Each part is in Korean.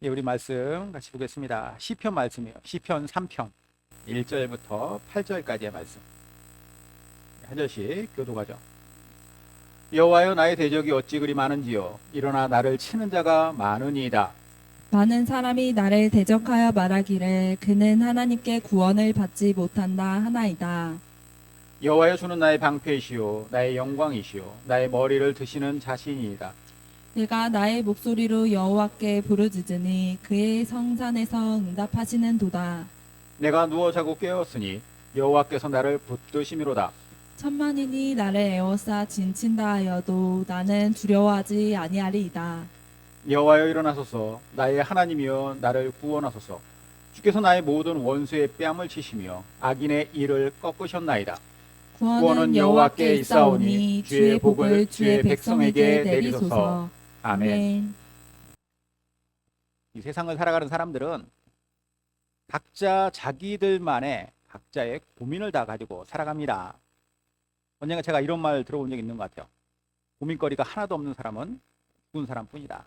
예, 우리 말씀 같이 보겠습니다. 시편 말씀이에요. 시편 3편 1절부터 8절까지의 말씀. 한 절씩 교독하죠. 여호와여, 나의 대적이 어찌 그리 많은지요. 일어나 나를 치는 자가 많으니이다. 많은 사람이 나를 대적하여 말하기를 그는 하나님께 구원을 받지 못한다 하나이다. 여호와여, 주는 나의 방패이시요 나의 영광이시요 나의 머리를 드시는 자신이이다. 내가 나의 목소리로 여호와께 부르짖으니 그의 성산에서 응답하시는 도다. 내가 누워 자고 깨었으니 여호와께서 나를 붙드심이로다. 천만인이 나를 에워싸 진친다 하여도 나는 두려워하지 아니하리이다. 여호와여, 일어나소서. 나의 하나님이여, 나를 구원하소서. 주께서 나의 모든 원수의 뺨을 치시며 악인의 이를 꺾으셨나이다. 구원은 여호와께 있사오니 주의 복을 주의 백성에게 내리소서. 아멘. 아멘. 이 세상을 살아가는 사람들은 각자 자기들만의 각자의 고민을 다 가지고 살아갑니다. 언젠가 제가 이런 말 들어본 적 있는 것 같아요. 고민거리가 하나도 없는 사람은 죽은 사람뿐이다.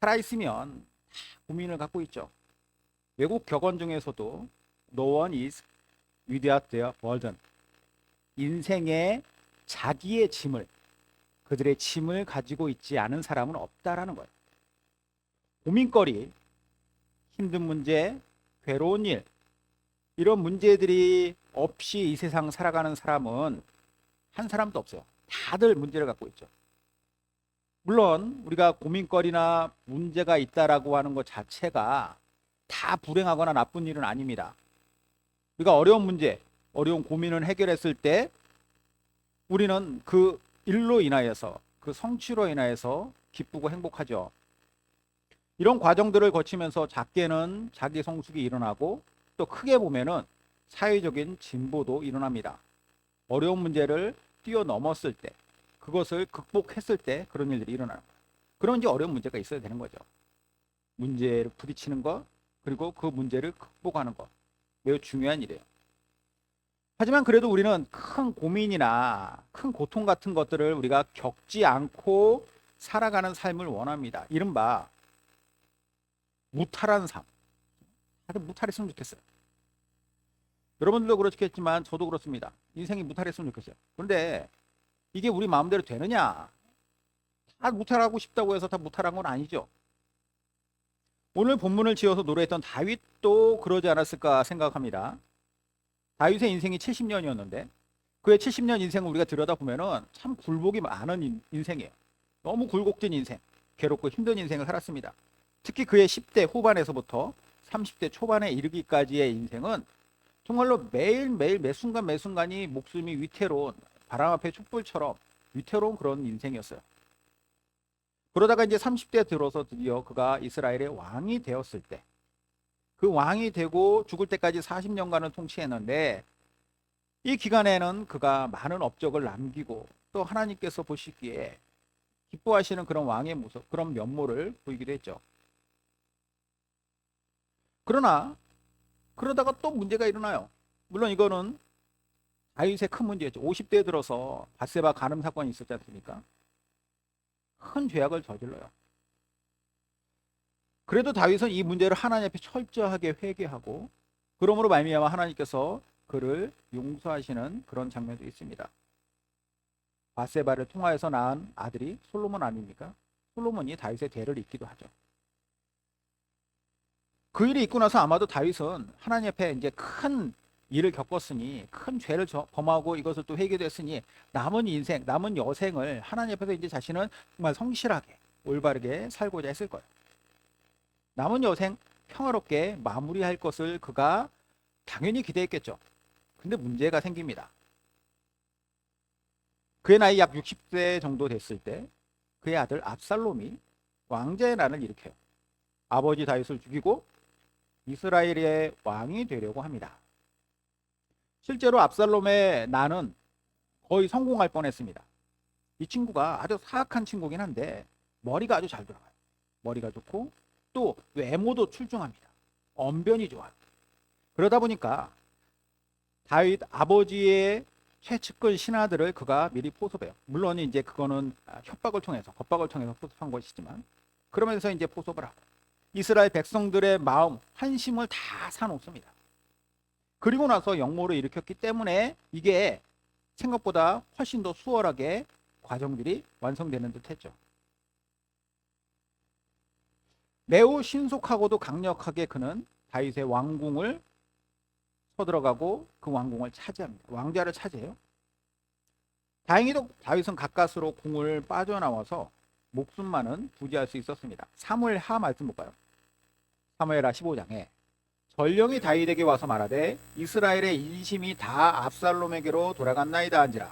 살아있으면 다 고민을 갖고 있죠. 외국 격언 중에서도 No one is without their burden. 인생의 자기의 짐을, 그들의 짐을 가지고 있지 않은 사람은 없다라는 거예요. 고민거리, 힘든 문제, 괴로운 일, 이런 문제들이 없이 이 세상 살아가는 사람은 한 사람도 없어요. 다들 문제를 갖고 있죠. 물론 우리가 고민거리나 문제가 있다라고 하는 것 자체가 다 불행하거나 나쁜 일은 아닙니다. 우리가 어려운 문제, 어려운 고민을 해결했을 때 우리는 그 일로 인하여서, 그 성취로 인하여서 기쁘고 행복하죠. 이런 과정들을 거치면서 작게는 자기 성숙이 일어나고 또 크게 보면은 사회적인 진보도 일어납니다. 어려운 문제를 뛰어넘었을 때, 그것을 극복했을 때 그런 일들이 일어나는 거예요. 그럼 이제 어려운 문제가 있어야 되는 거죠. 문제를 부딪히는 것, 그리고 그 문제를 극복하는 것, 매우 중요한 일이에요. 하지만 그래도 우리는 큰 고민이나 큰 고통 같은 것들을 우리가 겪지 않고 살아가는 삶을 원합니다. 이른바 무탈한 삶. 다들 무탈했으면 좋겠어요. 여러분들도 그렇겠지만 저도 그렇습니다. 인생이 무탈했으면 좋겠어요. 그런데 이게 우리 마음대로 되느냐? 다 무탈하고 싶다고 해서 다 무탈한 건 아니죠. 오늘 본문을 지어서 노래했던 다윗도 그러지 않았을까 생각합니다. 다윗의 인생이 70년이었는데 그의 70년 인생을 우리가 들여다보면 참 굴복이 많은 인생이에요. 너무 굴곡진 인생, 괴롭고 힘든 인생을 살았습니다. 특히 그의 10대 후반에서부터 30대 초반에 이르기까지의 인생은 정말로 매일매일 매순간 매순간이 목숨이 위태로운, 바람 앞에 촛불처럼 위태로운 그런 인생이었어요. 그러다가 이제 30대 들어서 드디어 그가 이스라엘의 왕이 되었을 때, 그 왕이 되고 죽을 때까지 40년간을 통치했는데 이 기간에는 그가 많은 업적을 남기고 또 하나님께서 보시기에 기뻐하시는 그런 왕의 모습, 그런 면모를 보이기도 했죠. 그러나 그러다가 또 문제가 일어나요. 물론 이거는 다윗의 큰 문제였죠. 50대에 들어서 밧세바 간음 사건이 있었지 않습니까? 큰 죄악을 저질러요. 그래도 다윗은 이 문제를 하나님 앞에 철저하게 회개하고 그러므로 말미암아 하나님께서 그를 용서하시는 그런 장면도 있습니다. 밧세바를 통하여서 낳은 아들이 솔로몬 아닙니까? 솔로몬이 다윗의 대를 잇기도 하죠. 그 일이 있고 나서 아마도 다윗은 하나님 앞에 이제 큰 일을 겪었으니, 큰 죄를 범하고 이것을 또 회개도 했으니 남은 인생, 남은 여생을 하나님 앞에서 이제 자신은 정말 성실하게 올바르게 살고자 했을 거예요. 남은 여생 평화롭게 마무리할 것을 그가 당연히 기대했겠죠. 근데 문제가 생깁니다. 그의 나이 약 60세 정도 됐을 때 그의 아들 압살롬이 왕자의 난을 일으켜요. 아버지 다윗을 죽이고 이스라엘의 왕이 되려고 합니다. 실제로 압살롬의 난은 거의 성공할 뻔했습니다. 이 친구가 아주 사악한 친구긴 한데 머리가 아주 잘 돌아가요. 머리가 좋고 또 외모도 출중합니다. 언변이 좋아요. 그러다 보니까 다윗 아버지의 최측근 신하들을 그가 미리 포섭해요. 물론 이제 그거는 협박을 통해서, 겁박을 통해서 포섭한 것이지만 그러면서 이제 포섭을 하고 이스라엘 백성들의 마음, 환심을 다 사놓습니다. 그리고 나서 역모를 일으켰기 때문에 이게 생각보다 훨씬 더 수월하게 과정들이 완성되는 듯 했죠. 매우 신속하고도 강력하게 그는 다윗의 왕궁을 서들어가고 그 왕궁을 차지합니다. 왕좌를 차지해요. 다행히도 다윗은 가까스로 궁을 빠져나와서 목숨만은 부지할 수 있었습니다. 사무엘하 말씀 볼까요? 사무엘하 15장에 전령이 다윗에게 와서 말하되 이스라엘의 인심이 다 압살롬에게로 돌아갔나이다 한지라.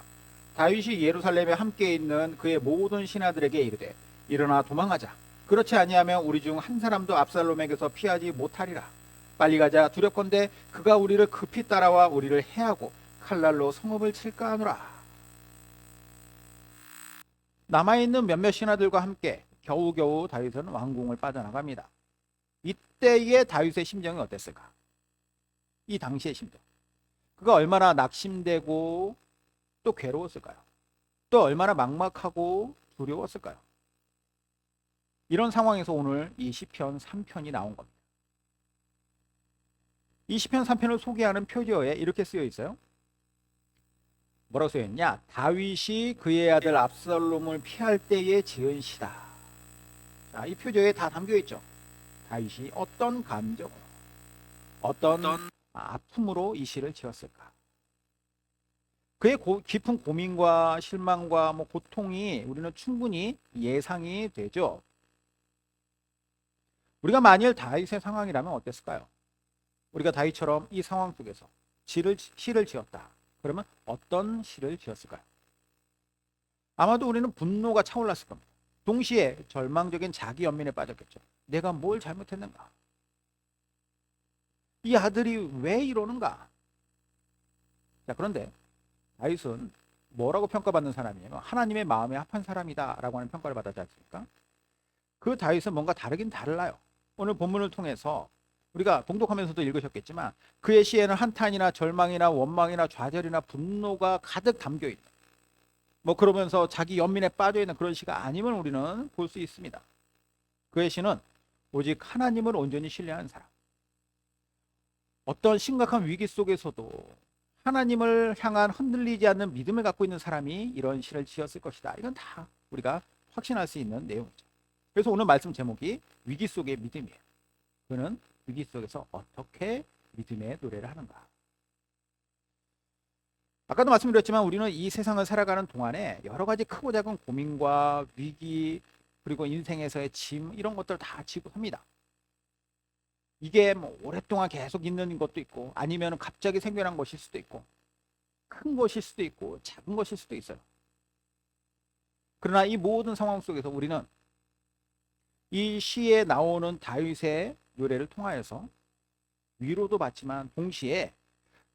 다윗이 예루살렘에 함께 있는 그의 모든 신하들에게 이르되 일어나 도망하자. 그렇지 아니하면 우리 중 한 사람도 압살롬에게서 피하지 못하리라. 빨리 가자. 두렵건대 그가 우리를 급히 따라와 우리를 해하고 칼날로 성읍을 칠까 하노라. 남아있는 몇몇 신하들과 함께 겨우겨우 다윗은 왕궁을 빠져나갑니다. 이때의 다윗의 심정이 어땠을까? 이 당시의 심정. 그가 얼마나 낙심되고 또 괴로웠을까요? 또 얼마나 막막하고 두려웠을까요? 이런 상황에서 오늘 이 시편 3편이 나온 겁니다. 이 시편 3편을 소개하는 표지어에 이렇게 쓰여 있어요. 뭐라고 쓰여 있냐? 다윗이 그의 아들 압살롬을 피할 때에 지은 시다. 자, 이 표지어에 다 담겨 있죠. 다윗이 어떤 감정으로, 어떤 아픔으로 이 시를 지었을까? 그의 깊은 고민과 실망과 고통이 우리는 충분히 예상이 되죠. 우리가 만일 다윗의 상황이라면 어땠을까요? 우리가 다윗처럼 이 상황 속에서 시를 지었다. 그러면 어떤 시를 지었을까요? 아마도 우리는 분노가 차올랐을 겁니다. 동시에 절망적인 자기 연민에 빠졌겠죠. 내가 뭘 잘못했는가? 이 아들이 왜 이러는가? 자, 그런데 다윗은 뭐라고 평가받는 사람이에요? 하나님의 마음에 합한 사람이다 라고 하는 평가를 받았지 않습니까? 그 다윗은 뭔가 다르긴 달라요. 오늘 본문을 통해서 우리가 봉독하면서도 읽으셨겠지만 그의 시에는 한탄이나 절망이나 원망이나 좌절이나 분노가 가득 담겨있는, 그러면서 자기 연민에 빠져있는 그런 시가 아님을 우리는 볼 수 있습니다. 그의 시는 오직 하나님을 온전히 신뢰하는 사람, 어떤 심각한 위기 속에서도 하나님을 향한 흔들리지 않는 믿음을 갖고 있는 사람이 이런 시를 지었을 것이다. 이건 다 우리가 확신할 수 있는 내용이죠. 그래서 오늘 말씀 제목이 위기 속의 믿음이에요. 그는 위기 속에서 어떻게 믿음의 노래를 하는가. 아까도 말씀드렸지만 우리는 이 세상을 살아가는 동안에 여러 가지 크고 작은 고민과 위기, 그리고 인생에서의 짐, 이런 것들을 다 지고 삽니다. 이게 오랫동안 계속 있는 것도 있고, 아니면 갑자기 생겨난 것일 수도 있고, 큰 것일 수도 있고, 작은 것일 수도 있어요. 그러나 이 모든 상황 속에서 우리는 이 시에 나오는 다윗의 노래를 통하여서 위로도 받지만 동시에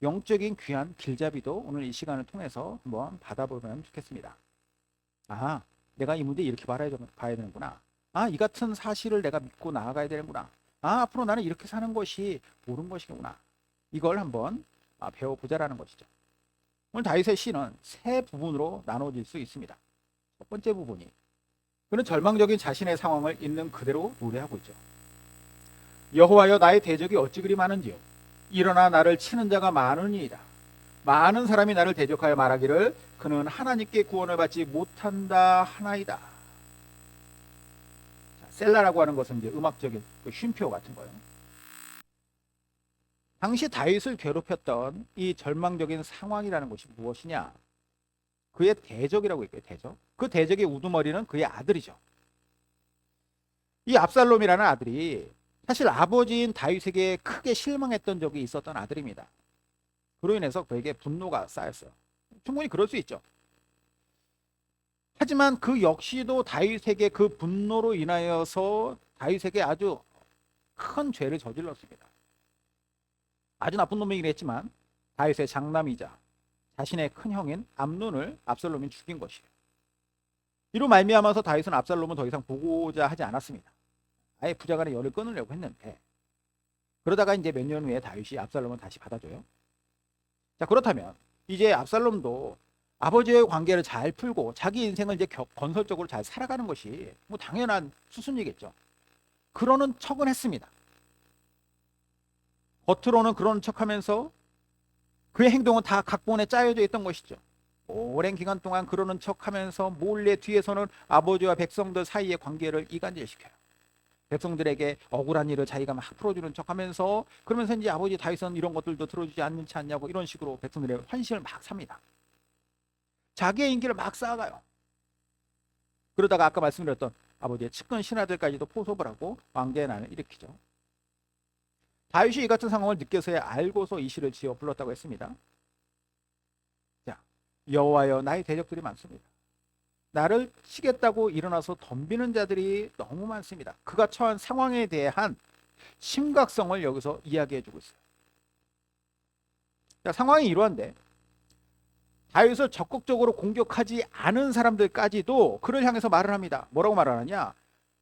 영적인 귀한 길잡이도 오늘 이 시간을 통해서 한번 받아보면 좋겠습니다. 아, 내가 이 문제 이렇게 봐야 되는구나. 아, 이 같은 사실을 내가 믿고 나아가야 되는구나. 아, 앞으로 나는 이렇게 사는 것이 옳은 것이구나. 이걸 한번 배워보자라는 것이죠. 오늘 다윗의 시는 세 부분으로 나눠질 수 있습니다. 첫 번째 부분이, 그는 절망적인 자신의 상황을 있는 그대로 노래하고 있죠. 여호와여, 나의 대적이 어찌 그리 많은지요. 일어나 나를 치는 자가 많으니이다. 많은 사람이 나를 대적하여 말하기를 그는 하나님께 구원을 받지 못한다 하나이다. 자, 셀라라고 하는 것은 이제 음악적인 쉼표 같은 거예요. 당시 다윗을 괴롭혔던 이 절망적인 상황이라는 것이 무엇이냐? 그의 대적이라고 얘기해요. 대적. 그 대적의 우두머리는 그의 아들이죠. 이 압살롬이라는 아들이 사실 아버지인 다윗에게 크게 실망했던 적이 있었던 아들입니다. 그로 인해서 그에게 분노가 쌓였어요. 충분히 그럴 수 있죠. 하지만 그 역시도 다윗에게 그 분노로 인하여서 다윗에게 아주 큰 죄를 저질렀습니다. 아주 나쁜 놈이긴 했지만 다윗의 장남이자 자신의 큰 형인 암논을 압살롬이 죽인 것이에요. 이로 말미암아서 다윗은 압살롬을 더 이상 보고자 하지 않았습니다. 아예 부자간의 열을 끊으려고 했는데, 그러다가 이제 몇 년 후에 다윗이 압살롬을 다시 받아줘요. 자, 그렇다면 이제 압살롬도 아버지의 관계를 잘 풀고 자기 인생을 이제 건설적으로 잘 살아가는 것이 당연한 수순이겠죠. 그러는 척은 했습니다. 겉으로는 그러는 척하면서 그의 행동은 다 각본에 짜여져 있던 것이죠. 오랜 기간 동안 그러는 척하면서 몰래 뒤에서는 아버지와 백성들 사이의 관계를 이간질시켜요. 백성들에게 억울한 일을 자기가 막 풀어주는 척하면서 그러면서 이제 아버지 다윗은 이런 것들도 들어주지 않지 않냐고 이런 식으로 백성들의 환심을 막 삽니다. 자기의 인기를 막 쌓아가요. 그러다가 아까 말씀드렸던 아버지의 측근 신하들까지도 포섭을 하고 왕제의 난을 일으키죠. 다윗이 이 같은 상황을 느껴서야 알고서 이 시를 지어 불렀다고 했습니다. 자, 여호와여 나의 대적들이 많습니다. 나를 치겠다고 일어나서 덤비는 자들이 너무 많습니다. 그가 처한 상황에 대한 심각성을 여기서 이야기해주고 있어요. 자, 상황이 이러한데 다윗을 적극적으로 공격하지 않은 사람들까지도 그를 향해서 말을 합니다. 뭐라고 말하느냐?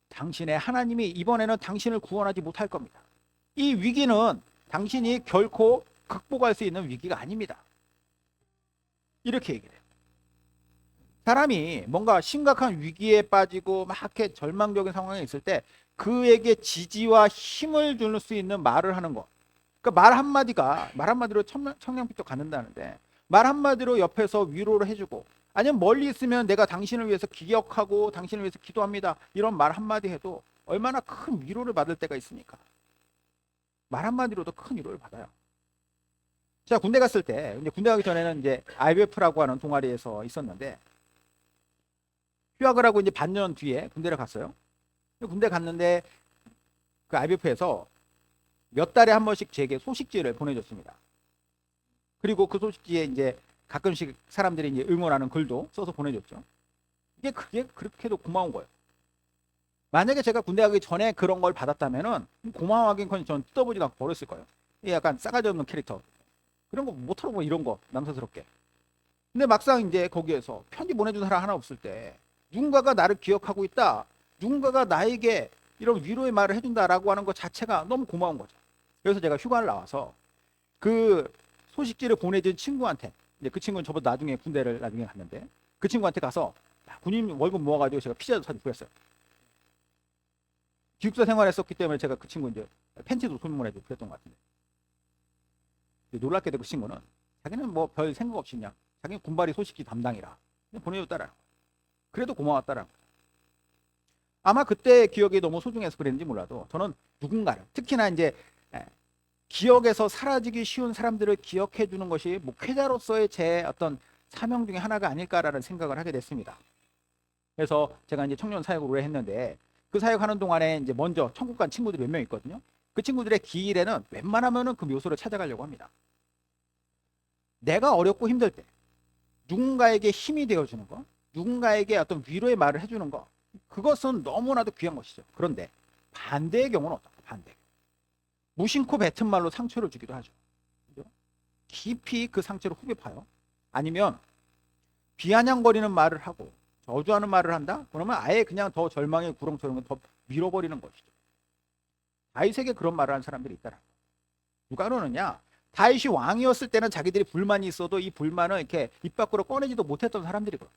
당신의 하나님이 이번에는 당신을 구원하지 못할 겁니다. 이 위기는 당신이 결코 극복할 수 있는 위기가 아닙니다. 이렇게 얘기를 해요. 사람이 뭔가 심각한 위기에 빠지고 막 이렇게 절망적인 상황에 있을 때 그에게 지지와 힘을 줄 수 있는 말을 하는 거. 그러니까 말 한마디로 청량빛도 갖는다는데 말 한마디로 옆에서 위로를 해주고 아니면 멀리 있으면 내가 당신을 위해서 기억하고 당신을 위해서 기도합니다. 이런 말 한마디 해도 얼마나 큰 위로를 받을 때가 있습니까? 말 한마디로도 큰 위로를 받아요. 제가 군대 갔을 때, 이제 군대 가기 전에는 이제 IBF라고 하는 동아리에서 있었는데, 휴학을 하고 이제 반년 뒤에 군대를 갔어요. 군대 갔는데, 그 IBF에서 몇 달에 한 번씩 제게 소식지를 보내줬습니다. 그리고 그 소식지에 이제 가끔씩 사람들이 이제 응원하는 글도 써서 보내줬죠. 그게 그렇게도 고마운 거예요. 만약에 제가 군대 가기 전에 그런 걸 받았다면은 고마워하긴커녕 저는 뜯어보지도 않고 버렸을 거예요. 이게 약간 싸가지 없는 캐릭터. 그런 거 못하러 뭐 이런 거 남사스럽게. 근데 막상 이제 거기에서 편지 보내준 사람 하나 없을 때 누군가가 나를 기억하고 있다. 누군가가 나에게 이런 위로의 말을 해준다라고 하는 것 자체가 너무 고마운 거죠. 그래서 제가 휴가를 나와서 그 소식지를 보내준 친구한테 이제 그 친구는 저보다 나중에 군대를 나중에 갔는데 그 친구한테 가서 군인 월급 모아가지고 제가 피자도 사주고 그랬어요. 기숙사 생활했었기 때문에 제가 그 친구 이제 팬티도 선물해주고 그랬던 것 같은데 놀랍게도 그 친구는 자기는 뭐 별 생각 없이 그냥 자기는 군발이 소식지 담당이라 보내줬다라는 거예요. 그래도 고마웠다라는 거예요. 아마 그때 기억이 너무 소중해서 그랬는지 몰라도 저는 누군가를 특히나 이제 기억에서 사라지기 쉬운 사람들을 기억해 주는 것이 목회자로서의 제 어떤 사명 중에 하나가 아닐까라는 생각을 하게 됐습니다. 그래서 제가 이제 청년 사역을 오래 했는데 그 사역하는 동안에 이제 먼저 천국 간 친구들이 몇 명 있거든요. 그 친구들의 기일에는 웬만하면은 그 묘소를 찾아가려고 합니다. 내가 어렵고 힘들 때 누군가에게 힘이 되어주는 거, 누군가에게 어떤 위로의 말을 해주는 거, 그것은 너무나도 귀한 것이죠. 그런데 반대의 경우는 어떨까? 반대. 무심코 뱉은 말로 상처를 주기도 하죠. 깊이 그 상처를 후벼 파요. 아니면 비아냥거리는 말을 하고 저주하는 말을 한다? 그러면 아예 그냥 더 절망의 구렁처럼 더 밀어버리는 것이죠. 다윗에게 그런 말을 한 사람들이 있더라. 누가 그러느냐? 다윗이 왕이었을 때는 자기들이 불만이 있어도 이 불만을 이렇게 입 밖으로 꺼내지도 못했던 사람들이거든.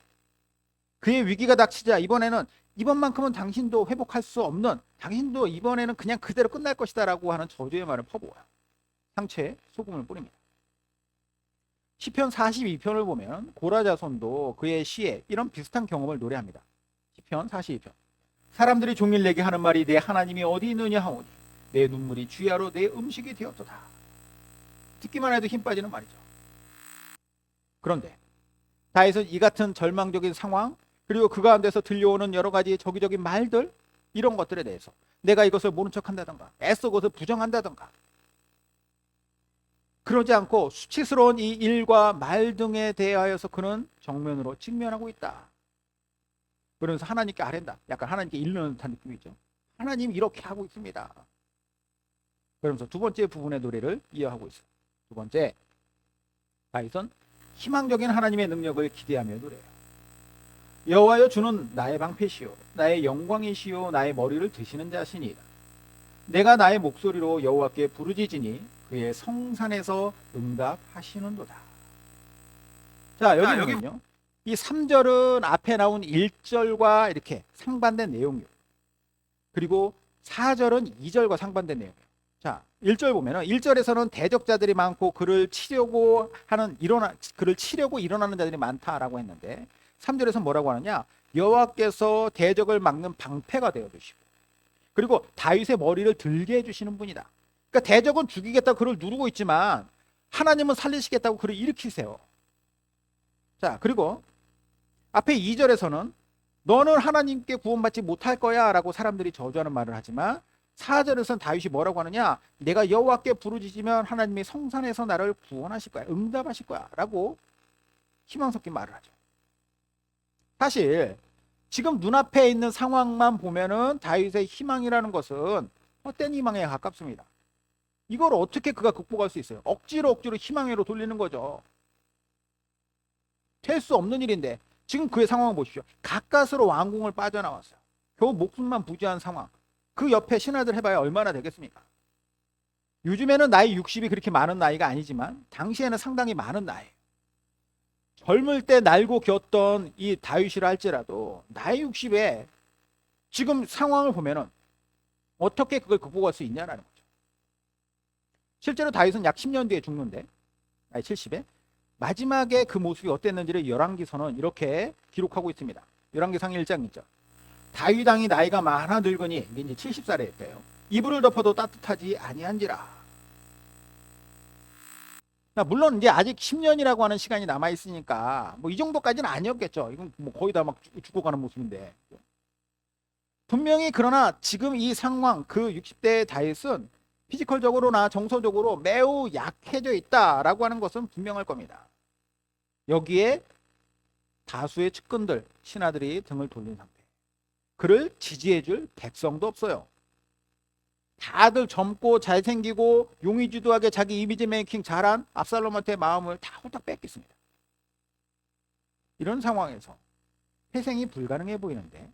그의 위기가 닥치자 이번만큼은 당신도 회복할 수 없는, 당신도 이번에는 그냥 그대로 끝날 것이다라고 하는 저주의 말을 퍼부어요. 상처에 소금을 뿌립니다. 시편 42편을 보면 고라자손도 그의 시에 이런 비슷한 경험을 노래합니다. 시편 42편. 사람들이 종일 내게 하는 말이 내 하나님이 어디 있느냐 하오니 내 눈물이 주야로 내 음식이 되었도다. 듣기만 해도 힘 빠지는 말이죠. 그런데 다윗은 이 같은 절망적인 상황 그리고 그 가운데서 들려오는 여러 가지 저기적인 말들 이런 것들에 대해서 내가 이것을 모른 척한다던가 애써 그것을 부정한다던가 그러지 않고 수치스러운 이 일과 말 등에 대하여서 그는 정면으로 직면하고 있다. 그러면서 하나님께 아랜다. 약간 하나님께 일르는 듯한 느낌이죠. 하나님 이렇게 하고 있습니다. 그러면서 두 번째 부분의 노래를 이어하고 있어요. 두 번째, 다윗은 희망적인 하나님의 능력을 기대하며 노래해요. 여호와여 주는 나의 방패시요 나의 영광이시요 나의 머리를 드시는 자시니이다. 내가 나의 목소리로 여호와께 부르짖으니 그의 성산에서 응답하시는도다. 자, 여기 보면요. 이 3절은 앞에 나온 1절과 이렇게 상반된 내용이에요. 그리고 4절은 2절과 상반된 내용이에요. 자, 1절 보면은 1절에서는 대적자들이 많고 그를 치려고 일어나는 자들이 많다라고 했는데 3절에서 뭐라고 하느냐? 여호와께서 대적을 막는 방패가 되어 주시고 그리고 다윗의 머리를 들게 해 주시는 분이다. 그러니까 대적은 죽이겠다고 그를 누르고 있지만 하나님은 살리시겠다고 그를 일으키세요. 자, 그리고 앞에 2절에서는 너는 하나님께 구원받지 못할 거야 라고 사람들이 저주하는 말을 하지만 4절에서는 다윗이 뭐라고 하느냐? 내가 여호와께 부르짖으면 하나님이 성산에서 나를 구원하실 거야, 응답하실 거야 라고 희망 섞인 말을 하죠. 사실 지금 눈앞에 있는 상황만 보면은 다윗의 희망이라는 것은 헛된 희망에 가깝습니다. 이걸 어떻게 그가 극복할 수 있어요? 억지로 희망으로 돌리는 거죠. 될 수 없는 일인데 지금 그의 상황을 보십시오. 가까스로 왕궁을 빠져나왔어요. 겨우 목숨만 부지한 상황. 그 옆에 신하들 해봐야 얼마나 되겠습니까? 요즘에는 나이 60이 그렇게 많은 나이가 아니지만 당시에는 상당히 많은 나이예요. 젊을 때 날고 기었던 이 다윗이라 할지라도 나이 60에 지금 상황을 보면은 어떻게 그걸 극복할 수 있냐라는 거죠. 실제로 다윗은 약 10년 뒤에 죽는데 나이 70에 마지막에 그 모습이 어땠는지를 열왕기서는 이렇게 기록하고 있습니다. 열왕기상 1장 2절. 다윗 왕이 나이가 많아 늙으니 이게 이제 70살에 돼요. 이불을 덮어도 따뜻하지 아니한지라. 물론 이제 아직 10년이라고 하는 시간이 남아 있으니까 뭐 이 정도까지는 아니었겠죠. 이건 뭐 거의 다 막 죽어가는 모습인데. 분명히 그러나 지금 이 상황 그 60대의 다윗은 피지컬적으로나 정서적으로 매우 약해져 있다라고 하는 것은 분명할 겁니다. 여기에 다수의 측근들, 신하들이 등을 돌린 상태. 그를 지지해줄 백성도 없어요. 다들 젊고 잘생기고 용의주도하게 자기 이미지 메이킹 잘한 압살롬한테 마음을 다 홀딱 뺏겼습니다. 이런 상황에서 회생이 불가능해 보이는데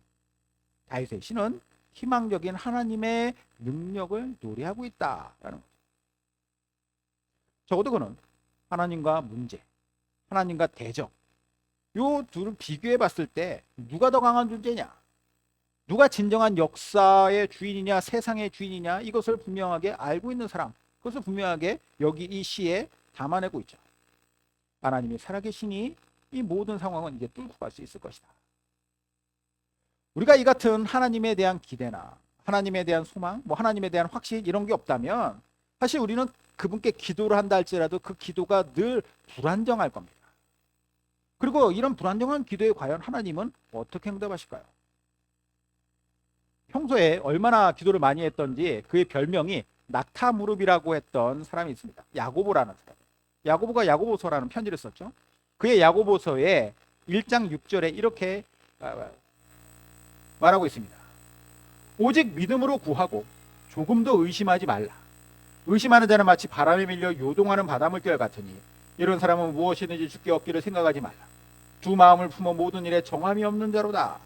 다윗의 신은 희망적인 하나님의 능력을 노래하고 있다라는 거죠. 적어도 그는 하나님과 문제, 하나님과 대적 요 둘을 비교해 봤을 때 누가 더 강한 존재냐? 누가 진정한 역사의 주인이냐 세상의 주인이냐 이것을 분명하게 알고 있는 사람, 그것을 분명하게 여기 이 시에 담아내고 있죠. 하나님이 살아계시니 이 모든 상황은 이제 뚫고 갈 수 있을 것이다. 우리가 이 같은 하나님에 대한 기대나 하나님에 대한 소망, 뭐 하나님에 대한 확신 이런 게 없다면 사실 우리는 그분께 기도를 한다 할지라도 그 기도가 늘 불안정할 겁니다. 그리고 이런 불안정한 기도에 과연 하나님은 어떻게 응답하실까요? 평소에 얼마나 기도를 많이 했던지 그의 별명이 낙타 무릎이라고 했던 사람이 있습니다. 야고보라는 사람. 야고보가 야고보서라는 편지를 썼죠. 그의 야고보서에 1장 6절에 이렇게 말하고 있습니다. 오직 믿음으로 구하고 조금도 의심하지 말라. 의심하는 자는 마치 바람에 밀려 요동하는 바닷물결 같으니 이런 사람은 무엇이든지 죽게 얻기를 생각하지 말라. 두 마음을 품어 모든 일에 정함이 없는 자로다.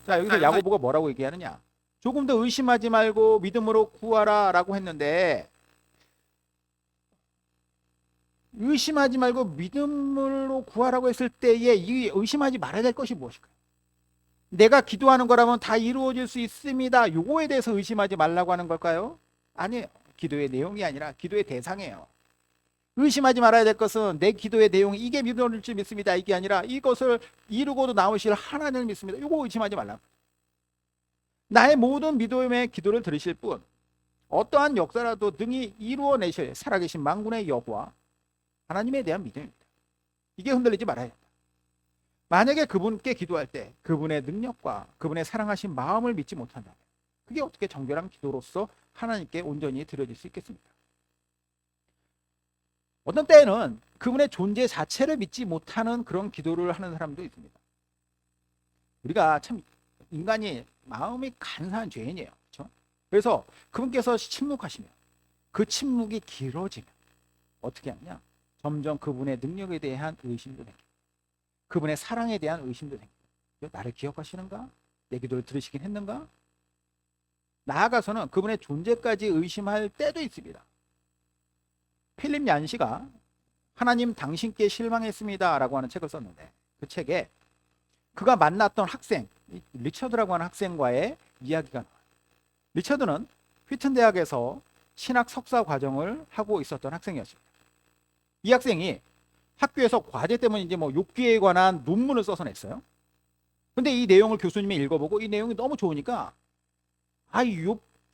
자, 여기서 야고보가 뭐라고 얘기하느냐? 조금 더 의심하지 말고 믿음으로 구하라 라고 했는데 의심하지 말고 믿음으로 구하라고 했을 때에 이 의심하지 말아야 될 것이 무엇일까요? 내가 기도하는 거라면 다 이루어질 수 있습니다. 요거에 대해서 의심하지 말라고 하는 걸까요? 아니에요. 기도의 내용이 아니라 기도의 대상이에요. 의심하지 말아야 될 것은 내 기도의 내용이 이게 믿어질 줄 믿습니다. 이게 아니라 이것을 이루고도 나오실 하나님을 믿습니다. 이거 의심하지 말라. 나의 모든 믿음의 기도를 들으실 분, 어떠한 역사라도 능히 이루어내실 살아계신 만군의 여호와 하나님에 대한 믿음입니다. 이게 흔들리지 말아야 합니다. 만약에 그분께 기도할 때 그분의 능력과 그분의 사랑하신 마음을 믿지 못한다면 그게 어떻게 정결한 기도로서 하나님께 온전히 드려질 수 있겠습니까? 어떤 때에는 그분의 존재 자체를 믿지 못하는 그런 기도를 하는 사람도 있습니다. 우리가 참 인간이 마음이 간사한 죄인이에요. 그렇죠? 그래서 그분께서 침묵하시면 그 침묵이 길어지면 어떻게 하냐? 점점 그분의 능력에 대한 의심도 생깁니다. 그분의 사랑에 대한 의심도 생깁니다. 나를 기억하시는가? 내 기도를 들으시긴 했는가? 나아가서는 그분의 존재까지 의심할 때도 있습니다. 필립 얀시가 하나님 당신께 실망했습니다 라고 하는 책을 썼는데 그 책에 그가 만났던 학생, 리처드라고 하는 학생과의 이야기가 나와요. 리처드는 휘튼 대학에서 신학 석사 과정을 하고 있었던 학생이었습니다. 이 학생이 학교에서 과제 때문에 이제 뭐 욥기에 관한 논문을 써서 냈어요. 근데 이 내용을 교수님이 읽어보고 이 내용이 너무 좋으니까 이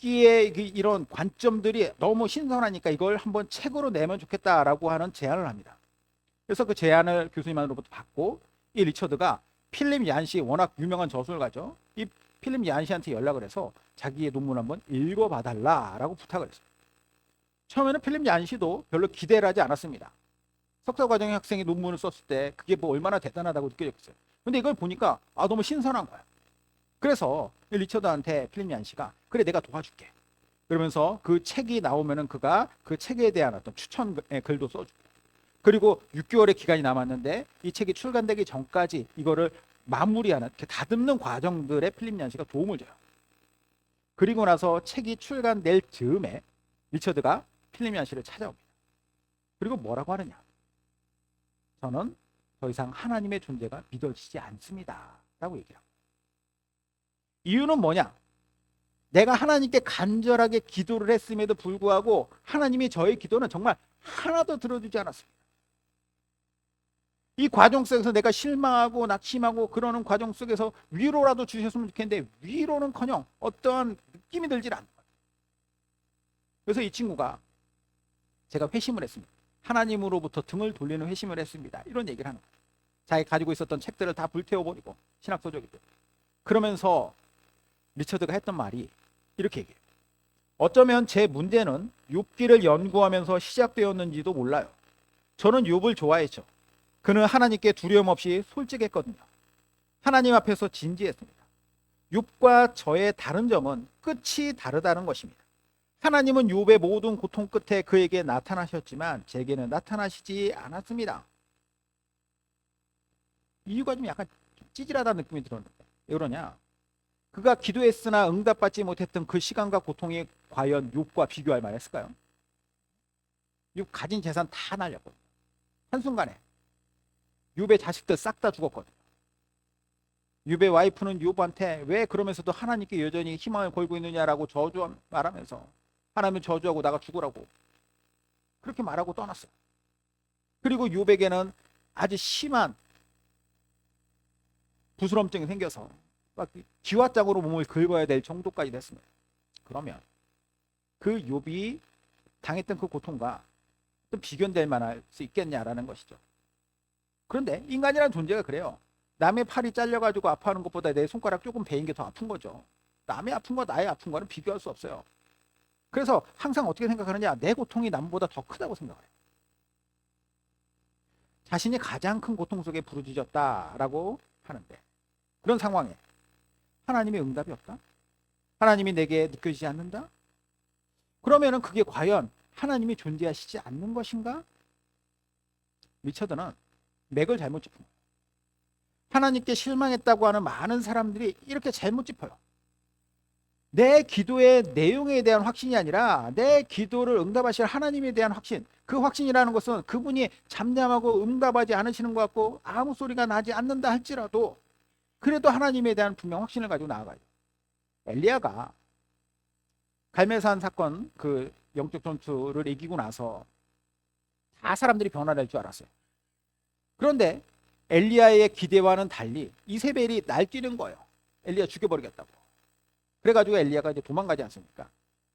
욥기의 이런 관점들이 너무 신선하니까 이걸 한번 책으로 내면 좋겠다라고 하는 제안을 합니다. 그래서 그 제안을 교수님으로부터 받고 이 리처드가 필립 얀시, 워낙 유명한 저술가죠. 이 필립 얀시한테 연락을 해서 자기의 논문 한번 읽어봐달라라고 부탁을 했어요. 처음에는 필립 얀시도 별로 기대를 하지 않았습니다. 석사과정의 학생이 논문을 썼을 때 그게 뭐 얼마나 대단하다고 느껴졌어요. 근데 이걸 보니까 너무 신선한 거야. 그래서 리처드한테 필립 얀시가 그래 내가 도와줄게. 그러면서 그 책이 나오면은 그가 그 책에 대한 어떤 추천의 글도 써주고, 그리고 6개월의 기간이 남았는데 이 책이 출간되기 전까지 이거를 마무리하는, 이렇게 다듬는 과정들에 필립 얀시가 도움을 줘요. 그리고 나서 책이 출간될 즈음에 리처드가 필립 얀시를 찾아옵니다. 그리고 뭐라고 하느냐? 저는 더 이상 하나님의 존재가 믿어지지 않습니다. 라고 얘기해요. 이유는 뭐냐? 내가 하나님께 간절하게 기도를 했음에도 불구하고 하나님이 저의 기도는 정말 하나도 들어주지 않았습니다. 이 과정 속에서 내가 실망하고 낙심하고 그러는 과정 속에서 위로라도 주셨으면 좋겠는데 위로는커녕 어떠한 느낌이 들질 않는 거예요. 그래서 이 친구가 제가 회심을 했습니다. 하나님으로부터 등을 돌리는 회심을 했습니다. 이런 얘기를 하는 거예요. 자기 가지고 있었던 책들을 다 불태워버리고, 신학서적이죠. 그러면서 리처드가 했던 말이 이렇게 얘기해요. 어쩌면 제 문제는 욥기를 연구하면서 시작되었는지도 몰라요. 저는 욥을 좋아했죠. 그는 하나님께 두려움 없이 솔직했거든요. 하나님 앞에서 진지했습니다. 욥과 저의 다른 점은 끝이 다르다는 것입니다. 하나님은 욥의 모든 고통 끝에 그에게 나타나셨지만 제게는 나타나시지 않았습니다. 이유가 좀 약간 찌질하다는 느낌이 들었는데 왜 그러냐? 그가 기도했으나 응답받지 못했던 그 시간과 고통이 과연 욥과 비교할 만했을까요? 욥 가진 재산 다 날렸거든요. 한순간에 욥의 자식들 싹 다 죽었거든요. 욥의 와이프는 욥한테 왜 그러면서도 하나님께 여전히 희망을 걸고 있느냐라고 말하면서 하나님을 저주하고 나가 죽으라고 그렇게 말하고 떠났어요. 그리고 욥에게는 아주 심한 부스럼증이 생겨서 막 기와장으로 몸을 긁어야 될 정도까지 됐습니다. 그러면 그 욥이 당했던 그 고통과 좀 비견될 만할 수 있겠냐라는 것이죠. 그런데 인간이라는 존재가 그래요. 남의 팔이 잘려가지고 아파하는 것보다 내 손가락 조금 베인 게 더 아픈 거죠. 남의 아픈 거 나의 아픈 거는 비교할 수 없어요. 그래서 항상 어떻게 생각하느냐? 내 고통이 남보다 더 크다고 생각해요. 자신이 가장 큰 고통 속에 부르짖었다라고 하는데 그런 상황에 하나님의 응답이 없다? 하나님이 내게 느껴지지 않는다? 그러면은 그게 과연 하나님이 존재하시지 않는 것인가? 리처드는 맥을 잘못 짚은 거예요. 하나님께 실망했다고 하는 많은 사람들이 이렇게 잘못 짚어요. 내 기도의 내용에 대한 확신이 아니라 내 기도를 응답하실 하나님에 대한 확신. 그 확신이라는 것은 그분이 잠잠하고 응답하지 않으시는 것 같고 아무 소리가 나지 않는다 할지라도 그래도 하나님에 대한 분명 확신을 가지고 나아가요. 엘리야가 갈멜산 사건 그 영적 전투를 이기고 나서 다 사람들이 변화될 줄 알았어요. 그런데 엘리야의 기대와는 달리 이세벨이 날뛰는 거예요. 엘리야 죽여버리겠다고. 그래가지고 엘리야가 이제 도망가지 않습니까?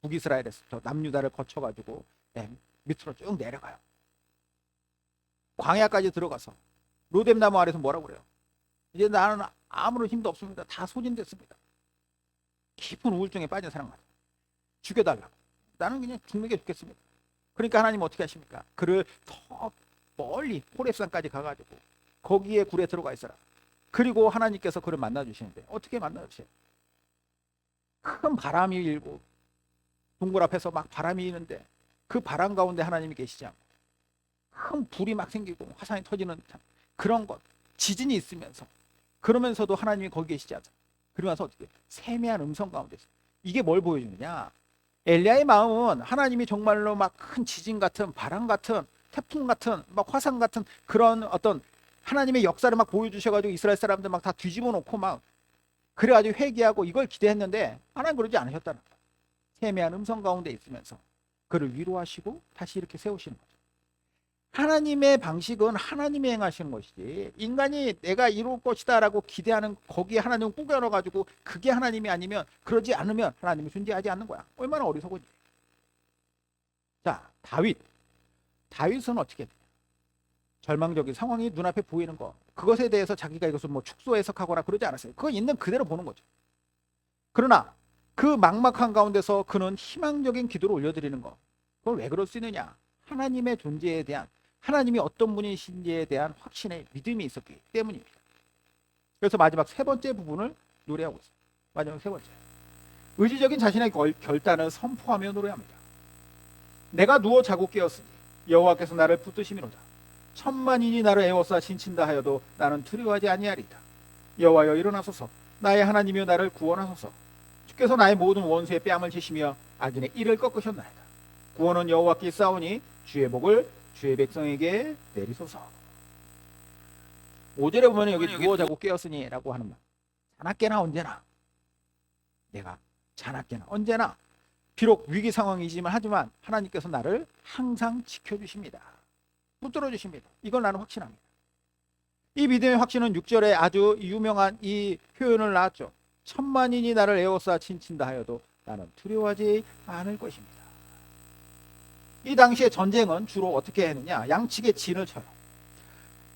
북이스라엘에서 남유다를 거쳐가지고 밑으로 쭉 내려가요. 광야까지 들어가서 로뎀나무 아래서 뭐라고 그래요? 이제 나는 아무런 힘도 없습니다. 다 소진됐습니다. 깊은 우울증에 빠진 사람 같아요. 죽여달라고. 나는 그냥 죽는 게 좋겠습니다. 그러니까 하나님 어떻게 하십니까? 그를 더 멀리 호렙산까지 가가지고 거기에 굴에 들어가 있어라. 그리고 하나님께서 그를 만나주시는데 어떻게 만나주세요? 큰 바람이 일고 동굴 앞에서 막 바람이 일는데 그 바람 가운데 하나님이 계시지 않고 큰 불이 막 생기고 화산이 터지는 그런 것, 지진이 있으면서 그러면서도 하나님이 거기 계시지 않아요. 그러고 나서 어떻게 세미한 음성 가운데 있어요. 이게 뭘 보여주느냐? 엘리야의 마음은 하나님이 정말로 막 큰 지진 같은 바람 같은 태풍 같은 막 화산 같은 그런 어떤 하나님의 역사를 막 보여주셔가지고 이스라엘 사람들 막 다 뒤집어 놓고 막 그래가지고 회개하고 이걸 기대했는데 하나님 그러지 않으셨다는 거예요. 세미한 음성 가운데 있으면서 그를 위로하시고 다시 이렇게 세우시는 거죠. 하나님의 방식은 하나님이 행하시는 것이지 인간이 내가 이룰 것이다 라고 기대하는 거기에 하나님을 꾸겨넣어 가지고 그게 하나님이 아니면 그러지 않으면 하나님이 존재하지 않는 거야. 얼마나 어리석은지. 자, 다윗은 어떻게 했냐? 절망적인 상황이 눈앞에 보이는 거 그것에 대해서 자기가 이것을 뭐 축소 해석하거나 그러지 않았어요. 그거 있는 그대로 보는 거죠. 그러나 그 막막한 가운데서 그는 희망적인 기도를 올려드리는 거 그걸 왜 그럴 수 있느냐? 하나님의 존재에 대한 하나님이 어떤 분이신지에 대한 확신의 믿음이 있었기 때문입니다. 그래서 마지막 세 번째 부분을 노래하고 있어요. 마지막 세 번째 의지적인 자신의 결단을 선포하며 노래합니다. 내가 누워 자고 깨었으니 여호와께서 나를 붙드심이로다. 천만인이 나를 에워싸 신친다 하여도 나는 두려워하지 아니하리이다. 여호와여 일어나소서. 나의 하나님이여 나를 구원하소서. 주께서 나의 모든 원수의 뺨을 치시며 악인의 이를 꺾으셨나이다. 구원은 여호와께 있사오니 주의 복을 주의 백성에게 내리소서. 5절에 보면 여기 누워 자고 깨었으니 라고 하는 말. 자나깨나 언제나 내가 자나깨나 언제나 비록 위기 상황이지만 하지만 하나님께서 나를 항상 지켜주십니다. 붙들어 주십니다. 이걸 나는 확신합니다. 이 믿음의 확신은 6절에 아주 유명한 이 표현을 낳았죠. 천만인이 나를 에워싸 친친다 하여도 나는 두려워하지 않을 것입니다. 이 당시에 전쟁은 주로 어떻게 했느냐? 양측의 진을 쳐요.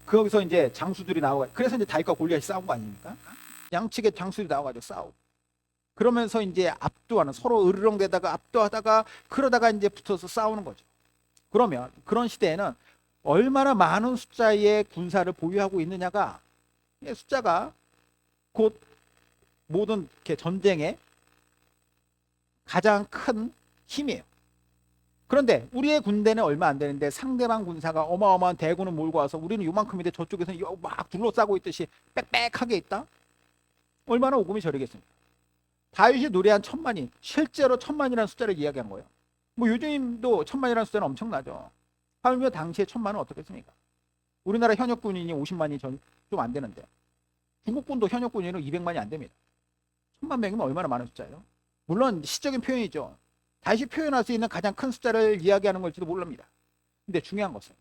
거기서 이제 장수들이 나오고 그래서 이제 다윗과 골리앗이 싸운 거 아닙니까? 양측의 장수들이 나와가지고 싸우고 그러면서 이제 압도하는 서로 으르렁대다가 압도하다가 그러다가 이제 붙어서 싸우는 거죠. 그러면 그런 시대에는 얼마나 많은 숫자의 군사를 보유하고 있느냐가 숫자가 곧 모든 전쟁의 가장 큰 힘이에요. 그런데 우리의 군대는 얼마 안 되는데 상대방 군사가 어마어마한 대군을 몰고 와서 우리는 요만큼인데 저쪽에서는 막 둘러싸고 있듯이 빽빽하게 있다? 얼마나 오금이 저리겠습니까? 다윗이 노래한 천만인, 실제로 천만이라는 숫자를 이야기한 거예요. 뭐 요즘도 천만이라는 숫자는 엄청나죠. 하물며 당시에 천만은 어떻겠습니까? 우리나라 현역 군인이 50만이 좀 안 되는데 중국군도 현역 군인은 200만이 안 됩니다. 1000만 명이면 얼마나 많은 숫자예요? 물론 시적인 표현이죠. 다시 표현할 수 있는 가장 큰 숫자를 이야기하는 걸지도 모릅니다. 근데 중요한 것은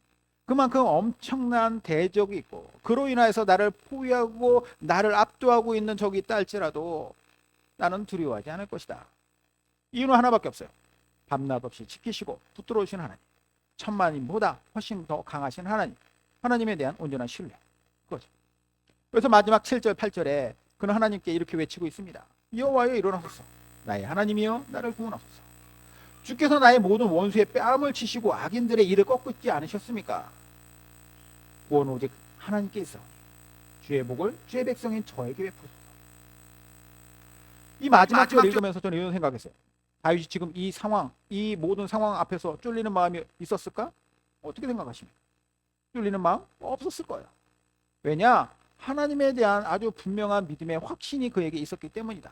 그만큼 엄청난 대적이 있고 그로 인하여서 나를 포위하고 나를 압도하고 있는 적이 있다 할지라도 나는 두려워하지 않을 것이다. 이유는 하나밖에 없어요. 밤낮 없이 지키시고 붙들어 오신 하나님, 천만인보다 훨씬 더 강하신 하나님, 하나님에 대한 온전한 신뢰, 그거죠. 그래서 마지막 7절 8절에 그는 하나님께 이렇게 외치고 있습니다. 여호와여 일어나소서. 나의 하나님이여 나를 구원하소서. 주께서 나의 모든 원수의 뺨을 치시고 악인들의 이를 꺾지 않으셨습니까? 구원은 오직 하나님께 있사오니 주의 복을 주의 백성인 저에게 베푸소서. 이 마지막 절 읽으면서 저는 이런 생각했어요. 다윗이 지금 이 상황, 이 모든 상황 앞에서 쫄리는 마음이 있었을까? 어떻게 생각하십니까? 쫄리는 마음? 없었을 거예요. 왜냐? 하나님에 대한 아주 분명한 믿음의 확신이 그에게 있었기 때문이다.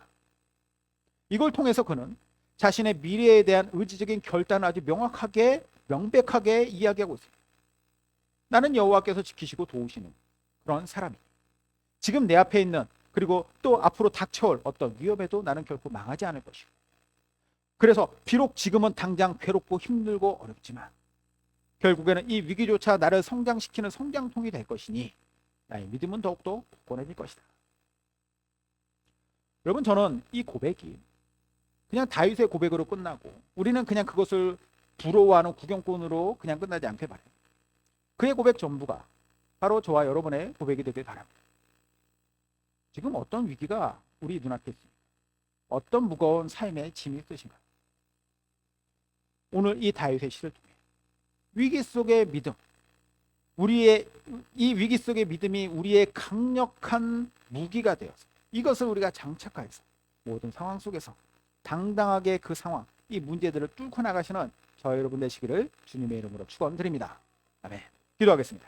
이걸 통해서 그는 자신의 미래에 대한 의지적인 결단을 아주 명확하게, 명백하게 이야기하고 있습니다. 나는 여호와께서 지키시고 도우시는 그런 사람이 지금 내 앞에 있는 그리고 또 앞으로 닥쳐올 어떤 위협에도 나는 결코 망하지 않을 것이고 그래서 비록 지금은 당장 괴롭고 힘들고 어렵지만 결국에는 이 위기조차 나를 성장시키는 성장통이 될 것이니 나의 믿음은 더욱더 굳건해질 것이다. 여러분 저는 이 고백이 그냥 다윗의 고백으로 끝나고 우리는 그냥 그것을 부러워하는 구경꾼으로 그냥 끝나지 않게 바라요. 그의 고백 전부가 바로 저와 여러분의 고백이 되길 바랍니다. 지금 어떤 위기가 우리 눈앞에 있습니까? 어떤 무거운 삶의 짐이 있으신가요? 오늘 이 다윗의 시를 통해 위기 속의 믿음, 우리의 이 위기 속의 믿음이 우리의 강력한 무기가 되어서 이것을 우리가 장착하여서 모든 상황 속에서 당당하게 그 상황, 이 문제들을 뚫고 나가시는 저 여러분 되시기를 주님의 이름으로 축원드립니다. 아멘. 기도하겠습니다.